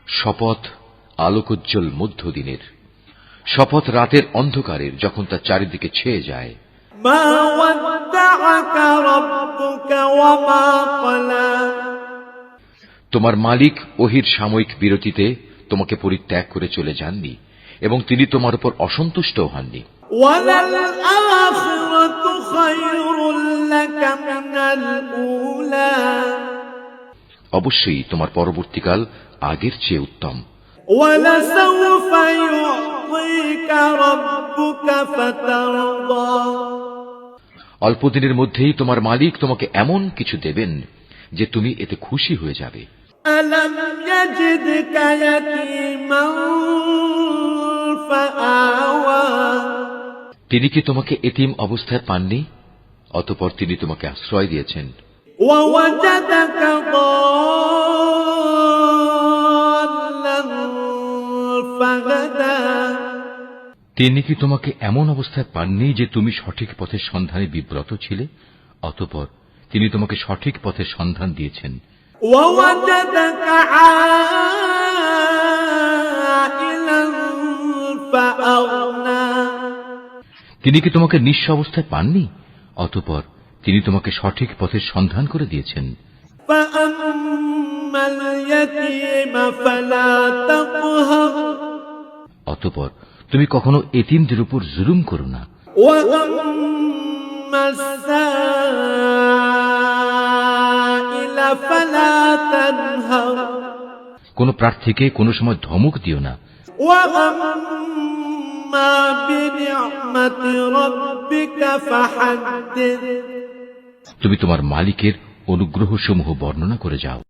শপথ আলোকোজ্জ্বল মধ্যদিনের, শপথ রাতের অন্ধকারের যখন তা চারিদিকে ছেয়ে যায়। তোমার মালিক ওহির সাময়িক বিরতিতে তোমাকে পরিত্যাগ করে চলে যাননি এবং তিনি তোমার উপর অসন্তুষ্ট হননি। অবশ্যই তোমার পরবর্তীকাল আগের চেয়ে উত্তম। অল্পদিনের মধ্যেই তোমার মালিক তোমাকে এমন কিছু দেবেন যে তুমি এতে খুশি হয়ে যাবে। তিনি কি তোমাকে এতিম অবস্থায় পাননি? অতঃপর তিনি তোমাকে আশ্রয় দিয়েছেন। তিনি কি তোমাকে এমন অবস্থায় পাননি যে তুমি সঠিক পথের সন্ধানে বিব্রত ছিলে? অতঃপর তিনি তোমাকে সঠিক পথের সন্ধান দিয়েছেন। তিনি কি তোমাকে নিঃস্ব অবস্থায় পাননি? অতঃপর তিনি তোমাকে সঠিক পথের সন্ধান করে দিয়েছেন। অতঃপর তুমি কখনো এতিমদের উপর জুলুম করো না। কোন প্রার্থীকে কোন সময় ধমক দিও না। তুমি তোমার মালিকের অনুগ্রহ সমূহ বর্ণনা করে যাও।